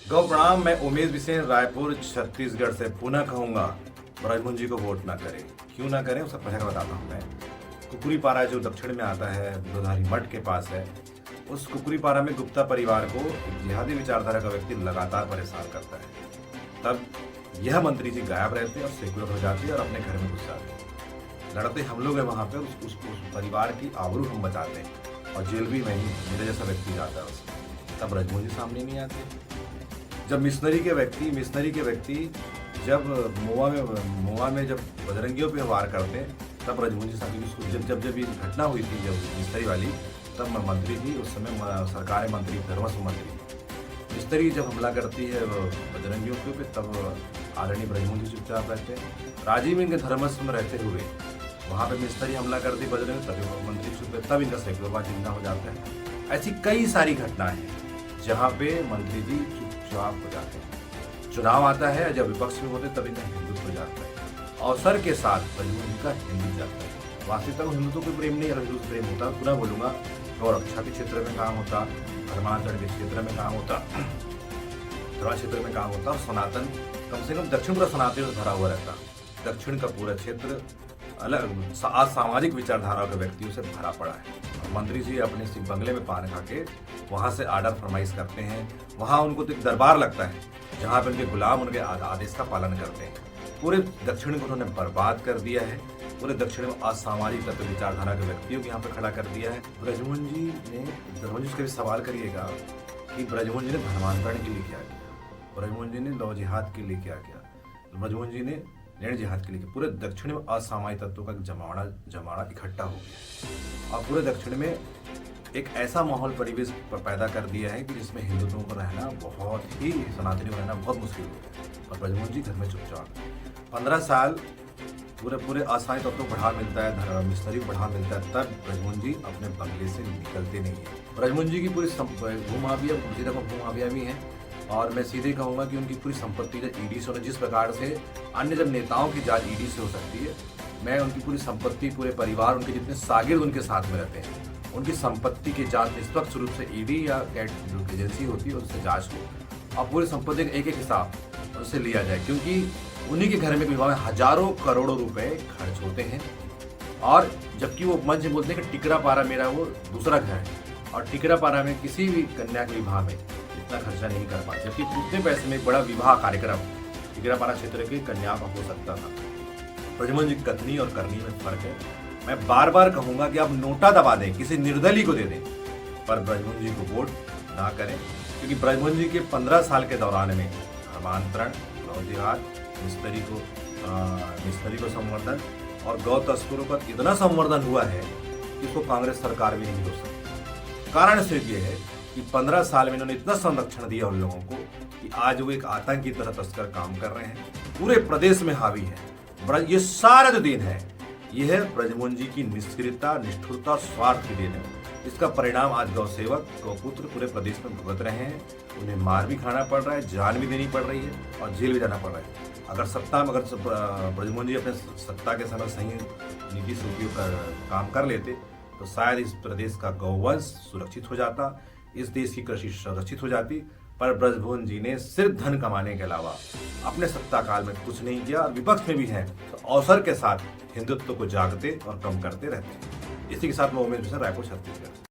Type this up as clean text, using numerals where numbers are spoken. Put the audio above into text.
गौ प्रणाम। मैं उमेश बिसेन रायपुर छत्तीसगढ़ से पुनः कहूंगा ब्रजमोहन जी को वोट ना करें। क्यों ना करें उसका पहले बताता हूं मैं। कुकुरी पारा जो दक्षिण में आता है, दुधारी मठ के पास है, उस कुकुरी पारा में गुप्ता परिवार को एक जिहादी विचारधारा का व्यक्ति लगातार परेशान करता है। तब यह मंत्री जी गायब रहते और सेकुलर हो जाते और अपने घर में घुस जाते। लड़ते हम लोग हैं वहां पे, उस परिवार की आबरू हम बचाते हैं और जेल भी वहीं मेरे जैसा व्यक्ति जाता है उसमें। तब ब्रजमोहन जी सामने नहीं आते। जब मिशनरी के व्यक्ति जब मोआ में जब बजरंगियों पे वार करते हैं, तब ब्रजमोहन जी सामने जब ये घटना हुई थी जब मिशनरी वाली, तब मंत्री जी उस समय सरकारी मंत्री, धर्मस्व मंत्री, मिशनरी जब हमला करती है बजरंगियों पे, तब आदरणीय ब्रजमोहन जी चुपचाप रहते हैं। राजीव इनके धर्मस्व में रहते हुए वहाँ पे मिशनरी हमला करती बजरंगी, तभी मंत्री चुप, तब इनका सेकुलरवाद जिंदा हो जाता है। ऐसी कई सारी घटनाएं हैं जहाँ पे मंत्री जी चुपचाप हो जाते हैं। चुनाव आता है, जब विपक्ष में होते तभी इनका हिंदुत्व हो जाता है। अवसर के साथ ब्रजमोहन जी का हिंदू जाता है। वास्तविकता में हिंदुत्व को प्रेम नहीं, हिंदू से प्रेम होता। पुनः बोलूंगा, गौरक्षा के क्षेत्र में काम होता, धर्मांतरण के क्षेत्र में काम होता, धर्मा क्षेत्र में काम होता, और सनातन कम से कम दक्षिण पूरा सनातन से भरा हुआ रहता। दक्षिण का पूरा क्षेत्र अलग सामाजिक विचारधारा के व्यक्तियों से भरा पड़ा है। मंत्री जी अपने सिर्फ बंगले में पान खा के वहां से आर्डर फरमाइश करते हैं। वहां उनको तो एक दरबार लगता है जहां पे उनके गुलाम उनके आदेश का पालन करते हैं। पूरे दक्षिण को उन्होंने बर्बाद कर दिया है। पूरे दक्षिण में असामाजिक तत्व विचारधारा के व्यक्तियों को यहाँ पे खड़ा कर दिया है। ब्रजमोहन जी से कभी सवाल करिएगा कि ब्रजमोहन जी ने धर्मांतरण के लिए क्या किया, ब्रजमोहन जी ने लव जिहाद के लिए क्या किया, ब्रजमोहन जी ने नैण जिहाद के लिए। पूरे दक्षिण में असामाजिक तत्वों का जमावड़ा इकट्ठा हो गया और पूरे दक्षिण में एक ऐसा माहौल परिवेश पैदा कर दिया है कि जिसमें हिंदुत्वों को रहना बहुत ही, सनातनी को रहना बहुत मुश्किल हो गया। और ब्रजमोहन जी घर में चुपचाप 15 साल पूरे असामाजिक तत्वों को बढ़ा मिलता है, मिशनरी को बढ़ा मिलता है, तब ब्रजमोहन जी अपने बंगले से निकलते नहीं है। ब्रजमोहन जी की पूरी भूमाफिया भी है। और मैं सीधे कहूंगा कि उनकी पूरी संपत्ति जब ईडी से, जिस प्रकार से अन्य जब नेताओं की जांच ईडी से हो सकती है, मैं उनकी पूरी संपत्ति, पूरे परिवार, उनके जितने सागिर्द उनके साथ में रहते हैं, उनकी संपत्ति की जांच निष्पक्ष रूप से ईडी या कैट जो एजेंसी होती है उससे जांच हो और पूरी संपत्ति का एक हिसाब उससे लिया जाए, क्योंकि उन्हीं के घर में विवाह में हजारों करोड़ों रुपए खर्च होते हैं। और जबकि वो मंच में बोलते हैं कि टिकरा पारा मेरा वो दूसरा घर है और टिकरा पारा में किसी भी कन्या के विवाह में इतना खर्चा नहीं कर पाते, जबकि उतने पैसे में एक बड़ा विवाह कार्यक्रम टिकरा पारा क्षेत्र की कन्या का हो सकता था। ब्रजमोहन जी कथनी और करनी में फर्क है। मैं बार बार कहूंगा कि आप नोटा दबा दें, किसी निर्दलीय को दे दें, पर ब्रजमोहन जी को वोट ना करें, क्योंकि ब्रजमोहन जी के 15 साल के दौरान में धर्मांतरण, लव जिहाद, मिशनरी को संवर्धन और गौ तस्करों का इतना संवर्धन हुआ है कि उसको कांग्रेस सरकार भी नहीं हो सकती। कारण सिर्फ ये है कि 15 साल में इन्होंने इतना संरक्षण दिया उन लोगों को कि आज वो एक आतंक की तरह तस्कर काम कर रहे हैं, पूरे प्रदेश में हावी है। ये सारा जो दिन है, यह है ब्रजमोहन जी की निष्क्रियता, निष्ठुरता और स्वार्थ की देन है। इसका परिणाम आज गौ सेवक, गौपुत्र पूरे प्रदेश में भुगत रहे हैं। उन्हें मार भी खाना पड़ रहा है, जान भी देनी पड़ रही है और जेल भी जाना पड़ रहा है। अगर ब्रजमोहन जी अपने सत्ता के समय सही नीति से उपयोग काम कर लेते तो शायद इस प्रदेश का गौवंश सुरक्षित हो जाता, इस देश की कृषि सुरक्षित हो जाती। पर ब्रजमोहन जी ने सिर्फ धन कमाने के अलावा अपने सत्ता काल में कुछ नहीं किया और विपक्ष में भी है तो अवसर के साथ हिंदुत्व को जागते और कम करते रहते हैं। इसी के साथ मैं उमेश बिसेन, रायपुर, छत्तीसगढ़।